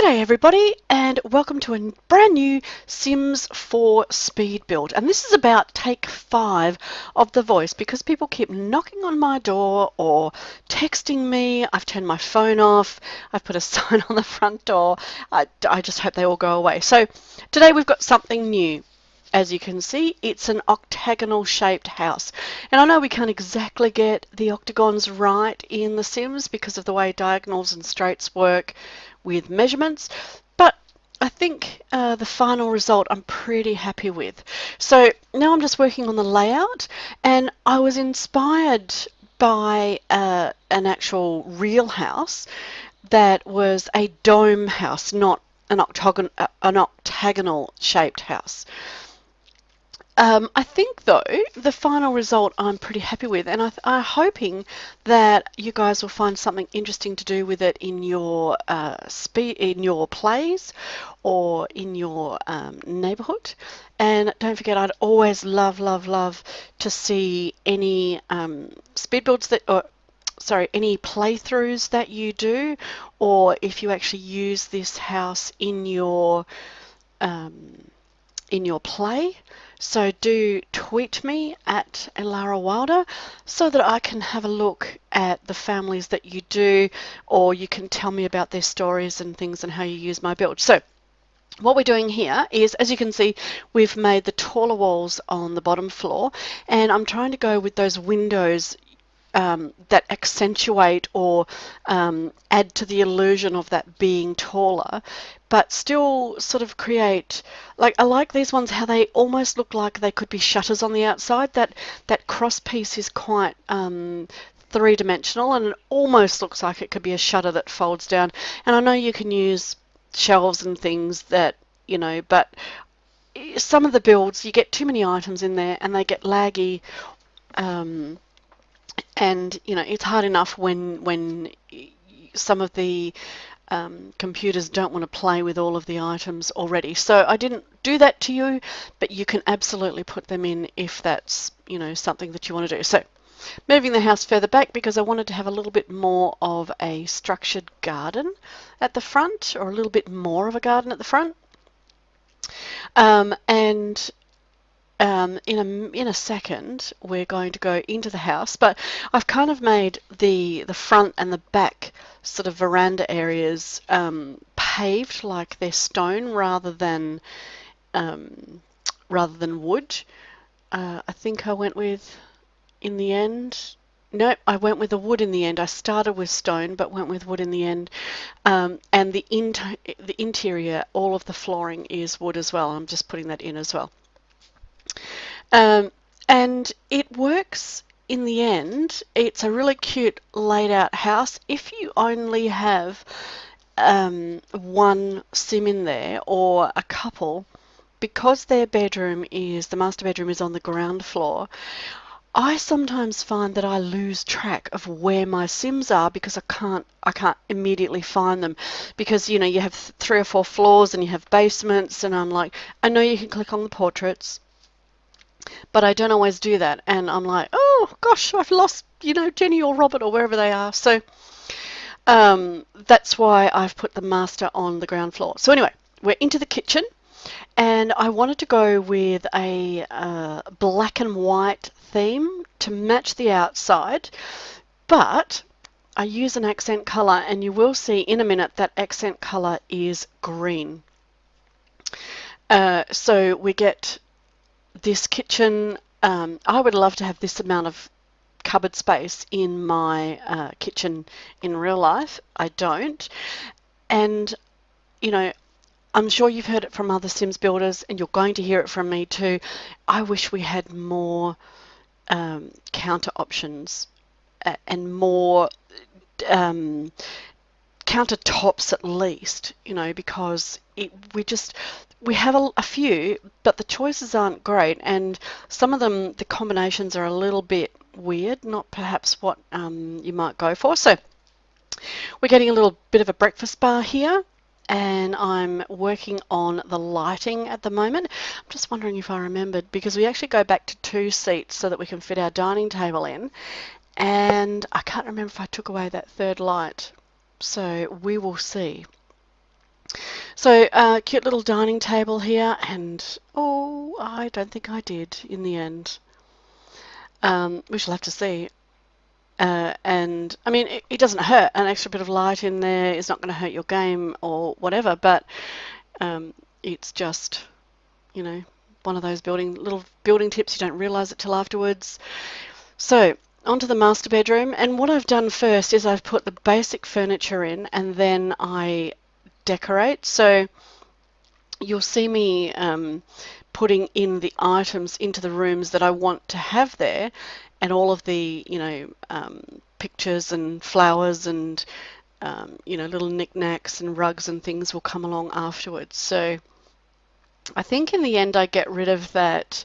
G'day everybody, and welcome to a brand new Sims 4 speed build. And this is about take 5 of the voice because people keep knocking on my door or texting me. I've turned my phone off. I've put a sign on the front door. I just hope they all go away. So today we've got something new. As you can see, it's an octagonal shaped house. And I know we can't exactly get the octagons right in The Sims because of the way diagonals and straights work with measurements, but I think the final result I'm pretty happy with. So now I'm just working on the layout, and I was inspired by an actual real house that was a dome house, not an octagonal shaped house. I think though the final result I'm pretty happy with, and I'm hoping that you guys will find something interesting to do with it in your plays or in your neighborhood. And don't forget, I'd always love to see any speed builds that, or sorry, any playthroughs that you do, or if you actually use this house in your play. So do tweet me at Elara Wilder so that I can have a look at the families that you do, or you can tell me about their stories and things and how you use my build. So what we're doing here is, as you can see, we've made the taller walls on the bottom floor, and I'm trying to go with those windows that accentuate or add to the illusion of that being taller, but still sort of create, like, I like these ones how they almost look like they could be shutters on the outside. That cross piece is quite three-dimensional, and it almost looks like it could be a shutter that folds down. And I know you can use shelves and things that, you know, but some of the builds, you get too many items in there and they get laggy. And you know, it's hard enough when some of the computers don't want to play with all of the items already. So I didn't do that to you, but you can absolutely put them in if that's, you know, something that you want to do. So moving the house further back because I wanted to have a little bit more of a structured garden at the front, or a little bit more of a garden at the front. In a second we're going to go into the house, but I've kind of made the front and the back sort of veranda areas paved, like they're stone rather than wood. I think I went with, in the end, nope, I went with the wood in the end. I started with stone but went with wood in the end. And the interior, all of the flooring is wood as well. I'm just putting that in as well. And it works in the end. It's a really cute laid out house. If you only have one sim in there or a couple, because their bedroom is, the master bedroom is on the ground floor, I sometimes find that I lose track of where my Sims are because I can't immediately find them, because, you know, you have 3 or 4 floors and you have basements, and I'm like, I know you can click on the portraits, but I don't always do that, and I'm like, oh gosh, I've lost, you know, Jenny or Robert or wherever they are. So that's why I've put the master on the ground floor. So anyway, we're into the kitchen, and I wanted to go with a black and white theme to match the outside, but I use an accent colour, and you will see in a minute that accent colour is green. So we get this kitchen. I would love to have this amount of cupboard space in my kitchen in real life. I don't. And, you know, I'm sure you've heard it from other Sims builders, and you're going to hear it from me too. I wish we had more counter options and more countertops at least, you know, because we have a few, but the choices aren't great, and some of them, the combinations are a little bit weird, not perhaps what you might go for. So we're getting a little bit of a breakfast bar here, and I'm working on the lighting at the moment. I'm just wondering if I remembered, because we actually go back to 2 seats so that we can fit our dining table in, and I can't remember if I took away that 3rd light, so we will see. So cute little dining table here, and oh, I don't think I did in the end. We shall have to see. And I mean, it doesn't hurt. An extra bit of light in there is not going to hurt your game or whatever, but it's just, you know, one of those little building tips. You don't realise it till afterwards. So onto the master bedroom, and what I've done first is I've put the basic furniture in, and then I decorate. So you'll see me putting in the items into the rooms that I want to have there, and all of the, pictures and flowers and, little knickknacks and rugs and things will come along afterwards. So I think in the end I get rid of that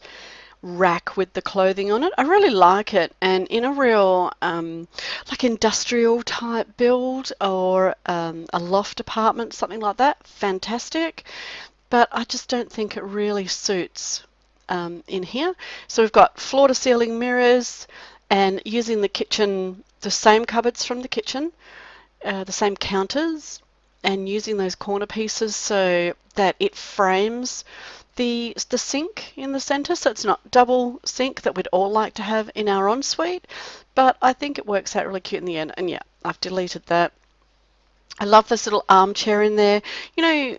rack with the clothing on it. I really like it, and in a real like industrial type build or a loft apartment, something like that, fantastic. But I just don't think it really suits in here. So we've got floor to ceiling mirrors, and using the kitchen, the same cupboards from the kitchen, the same counters, and using those corner pieces so that it frames the sink in the center, so it's not double sink that we'd all like to have in our ensuite. But I think it works out really cute in the end. And yeah, I've deleted that. I love this little armchair in there. You know,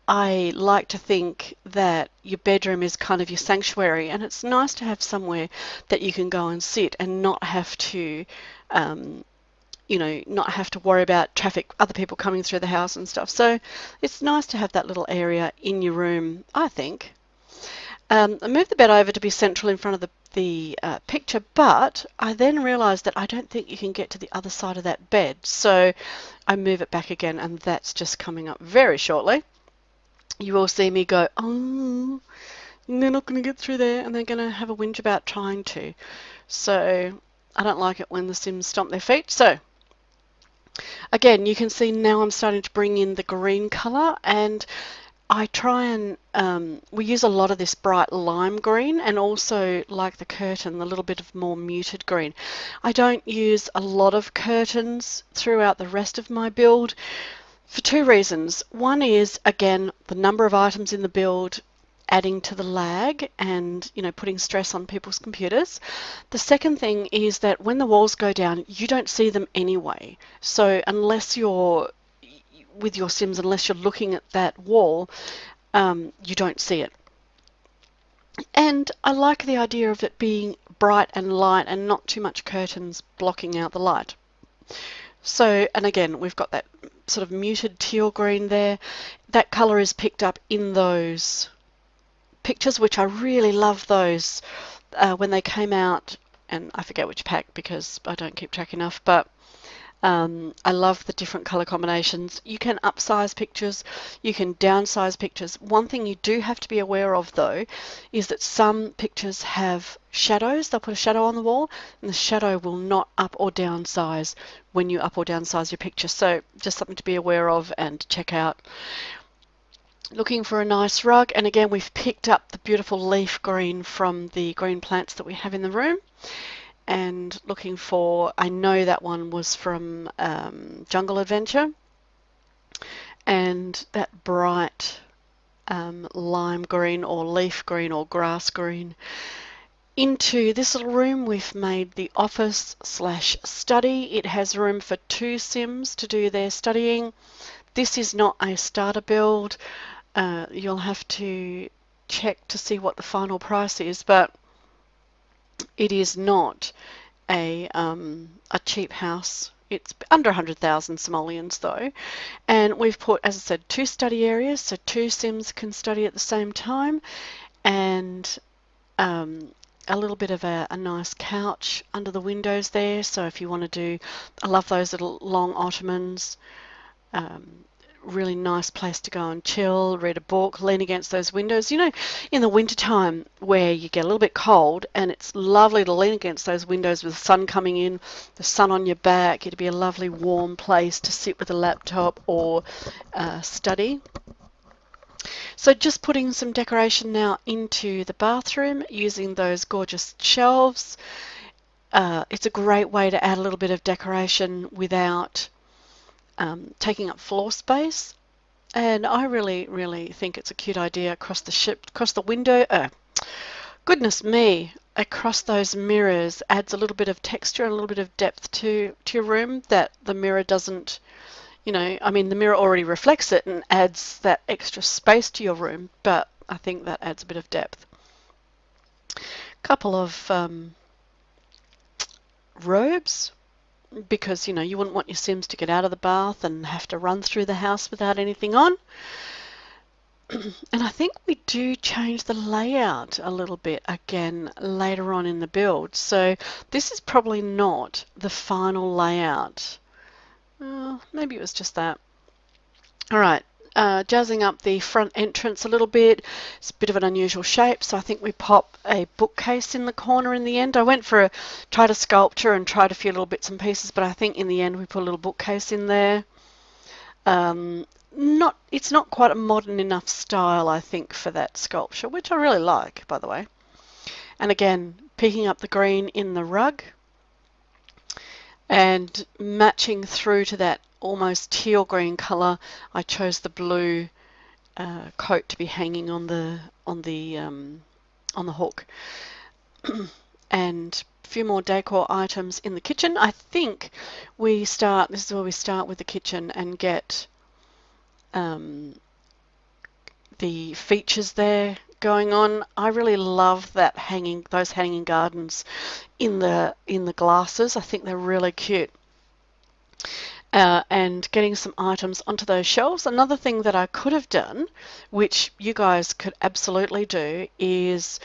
I like to think that your bedroom is kind of your sanctuary, and it's nice to have somewhere that you can go and sit and not have to, not have to worry about traffic, other people coming through the house and stuff. So it's nice to have that little area in your room, I think. I moved the bed over to be central in front of the picture, but I then realised that I don't think you can get to the other side of that bed. So I move it back again, and that's just coming up very shortly. You will see me go, oh, they're not going to get through there, and they're going to have a whinge about trying to. So I don't like it when the Sims stomp their feet. So again, you can see now I'm starting to bring in the green colour, and I try and we use a lot of this bright lime green, and also, like the curtain, a little bit of more muted green. I don't use a lot of curtains throughout the rest of my build for two reasons. One is, again, the number of items in the build adding to the lag and, putting stress on people's computers. The second thing is that when the walls go down, you don't see them anyway. So unless you're with your Sims, unless you're looking at that wall, you don't see it. And I like the idea of it being bright and light and not too much curtains blocking out the light. So, and again, we've got that sort of muted teal green there. That colour is picked up in those pictures, which I really love those when they came out, and I forget which pack because I don't keep track enough, but I love the different colour combinations. You can upsize pictures, you can downsize pictures. One thing you do have to be aware of, though, is that some pictures have shadows. They'll put a shadow on the wall, and the shadow will not up or downsize when you up or downsize your picture. So just something to be aware of and check out. Looking for a nice rug, and again we've picked up the beautiful leaf green from the green plants that we have in the room. And looking for, I know that one was from Jungle Adventure, and that bright lime green or leaf green or grass green. Into this little room we've made the office slash study. It has room for 2 Sims to do their studying. This is not a starter build. You'll have to check to see what the final price is, but it is not a cheap house. It's under 100,000 simoleons though, and we've put, as I said, 2 study areas, so 2 Sims can study at the same time, and a little bit of a nice couch under the windows there. So if you want to do, I love those little long ottomans. Really nice place to go and chill, read a book, lean against those windows. You know, in the wintertime where you get a little bit cold, and it's lovely to lean against those windows with the sun coming in, the sun on your back. It'd be a lovely warm place to sit with a laptop or study. So just putting some decoration now into the bathroom using those gorgeous shelves. It's a great way to add a little bit of decoration without taking up floor space. And I really think it's a cute idea across the window. Goodness me, across those mirrors adds a little bit of texture and a little bit of depth to your room that the mirror doesn't, I mean, the mirror already reflects it and adds that extra space to your room, but I think that adds a bit of depth. Couple of robes, because you wouldn't want your Sims to get out of the bath and have to run through the house without anything on. And I think we do change the layout a little bit again later on in the build. So this is probably not the final layout. Maybe it was just that. All right, jazzing up the front entrance a little bit. It's a bit of an unusual shape, so I think we pop a bookcase in the corner in the end. I went for tried a sculpture and tried a few little bits and pieces, but I think in the end we put a little bookcase in there. It's not quite a modern enough style, I think, for that sculpture, which I really like, by the way. And again, picking up the green in the rug and matching through to that almost teal green colour, I chose the blue coat to be hanging on the hook. And a few more decor items in the kitchen. I think this is where we start with the kitchen and get the features there going on. I really love those hanging gardens in the glasses. I think they're really cute. And getting some items onto those shelves. Another thing that I could have done, which you guys could absolutely do, is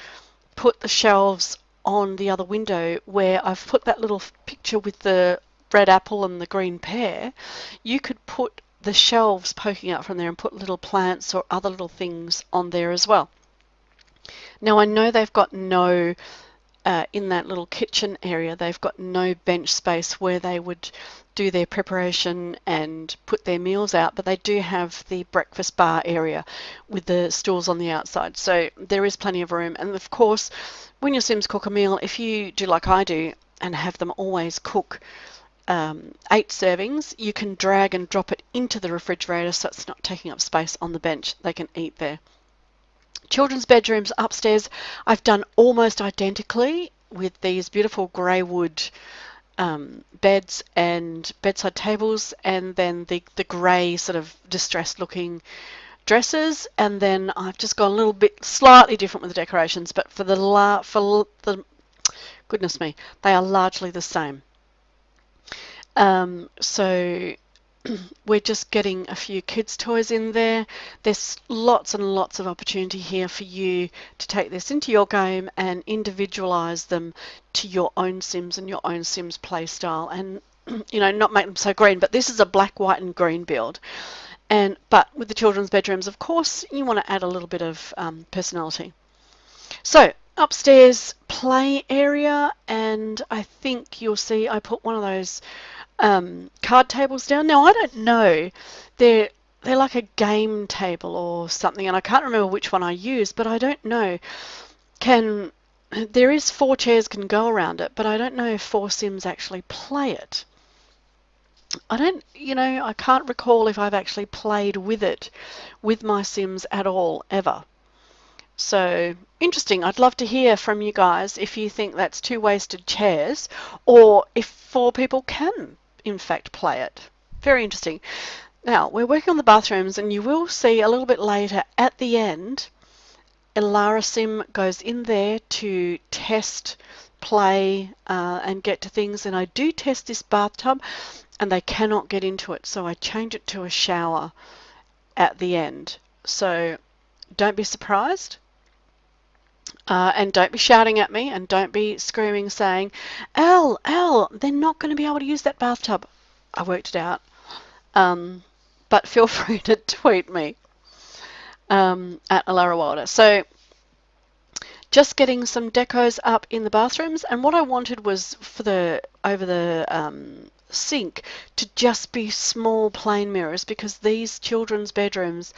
put the shelves on the other window where I've put that little picture with the red apple and the green pear. You could put the shelves poking out from there and put little plants or other little things on there as well. Now I know they've got no, in that little kitchen area, they've got no bench space where they would do their preparation and put their meals out, but they do have the breakfast bar area with the stools on the outside. So there is plenty of room. And of course, when your Sims cook a meal, if you do like I do and have them always cook 8 servings, you can drag and drop it into the refrigerator so it's not taking up space on the bench. They can eat there. Children's bedrooms upstairs, I've done almost identically with these beautiful grey wood beds and bedside tables, and then the grey sort of distressed looking dresses, and then I've just gone a little bit slightly different with the decorations, but for the goodness me, they are largely the same. So we're just getting a few kids' toys in there. There's lots and lots of opportunity here for you to take this into your game and individualize them to your own Sims and your own Sims play style, and not make them so green. But this is a black, white and green build. But with the children's bedrooms, of course, you want to add a little bit of personality. So upstairs play area, and I think you'll see I put one of those card tables down. Now I don't know, they're like a game table or something, and I can't remember which one I used, but I don't know. There is 4 chairs can go around it, but I don't know if 4 Sims actually play it. I can't recall if I've actually played with it with my Sims at all ever. So interesting. I'd love to hear from you guys if you think that's 2 wasted chairs, or if 4 people can in fact play it. Very interesting. Now we're working on the bathrooms, and you will see a little bit later at the end, Elara Sim goes in there to test, play, and get to things. And I do test this bathtub, and they cannot get into it, so I change it to a shower at the end. So don't be surprised. And don't be shouting at me, and don't be screaming saying, Elle, they're not going to be able to use that bathtub. I worked it out. But feel free to tweet me at Alara Wilder. So just getting some decos up in the bathrooms, and what I wanted was for over the sink to just be small plain mirrors, because these children's bedrooms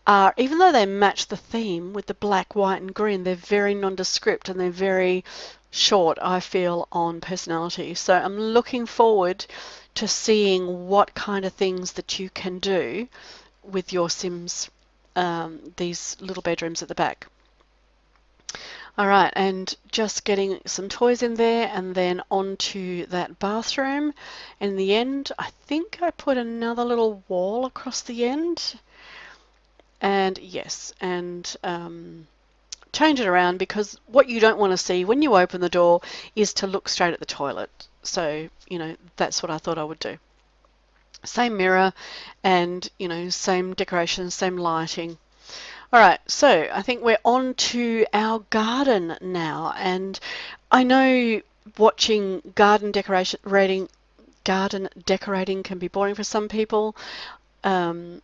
are, even though they match the theme with the black, white and green, they're very nondescript and they're very short, I feel, on personality. So I'm looking forward to seeing what kind of things that you can do with your Sims, these little bedrooms at the back. Alright, and just getting some toys in there and then onto that bathroom. In the end, I think I put another little wall across the end. And yes, and change it around, because what you don't want to see when you open the door is to look straight at the toilet. So, you know, that's what I thought I would do. Same mirror and, you know, same decorations, same lighting. All right, so I think we're on to our garden now, and I know watching garden decorating can be boring for some people. And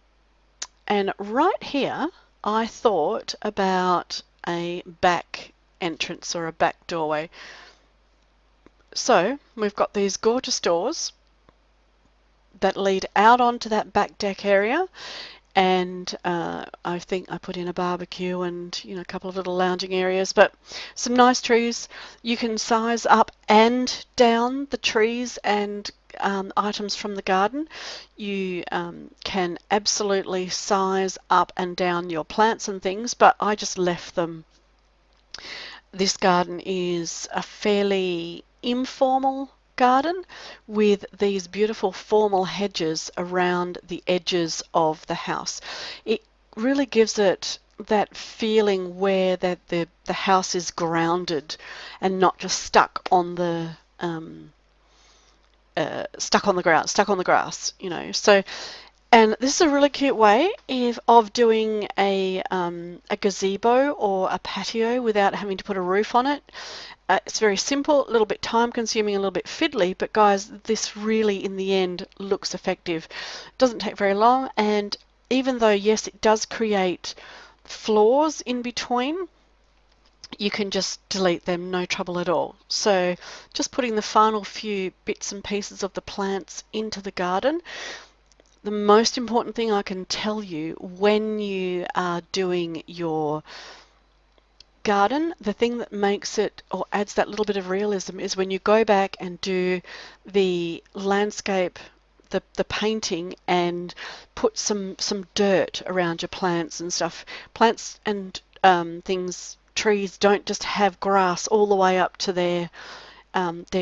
right here, I thought about a back entrance or a back doorway. So we've got these gorgeous doors that lead out onto that back deck area, and I think I put in a barbecue and, you know, a couple of little lounging areas, but some nice trees. You can size up and down the trees and items from the garden. You can absolutely size up and down your plants and things, but I just left them. This garden is a fairly informal garden with these beautiful formal hedges around the edges of the house. It really gives it that feeling where the house is grounded and not just stuck on the stuck on the grass, you know. So, and this is a really cute way of doing a gazebo or a patio without having to put a roof on it. It's very simple, a little bit time consuming, a little bit fiddly, but guys, this really in the end looks effective. It doesn't take very long, and even though, yes, it does create floors in between, you can just delete them, no trouble at all. So just putting the final few bits and pieces of the plants into the garden. The most important thing I can tell you when you are doing your garden, the thing that makes it or adds that little bit of realism is when you go back and do the landscape, the painting, and put some dirt around your plants and stuff. Plants and things, trees don't just have grass all the way up to their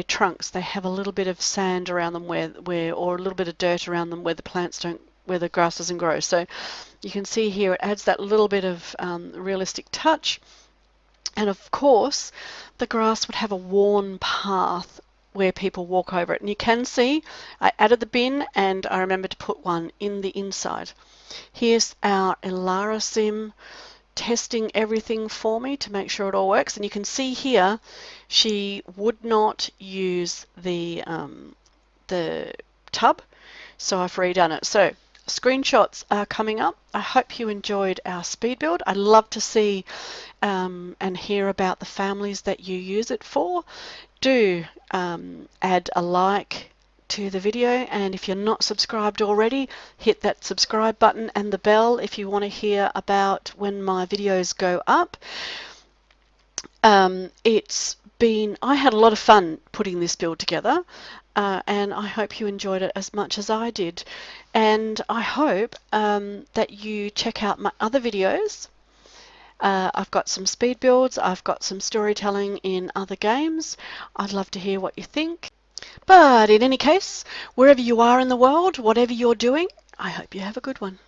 trunks. They have a little bit of sand around them or a little bit of dirt around them where the plants don't, where the grass doesn't grow. So you can see here it adds that little bit of realistic touch. And of course, the grass would have a worn path where people walk over it. And you can see I added the bin, and I remember to put one in the inside. Here's our Elara Sim testing everything for me to make sure it all works. And you can see here she would not use the tub, so I've redone it. So screenshots are coming up. I hope you enjoyed our speed build. I'd love to see and hear about the families that you use it for. Do add a like to the video, and if you're not subscribed already, hit that subscribe button and the bell if you want to hear about when my videos go up. I had a lot of fun putting this build together, and I hope you enjoyed it as much as I did. And I hope that you check out my other videos. I've got some speed builds, I've got some storytelling in other games. I'd love to hear what you think. But in any case, wherever you are in the world, whatever you're doing, I hope you have a good one.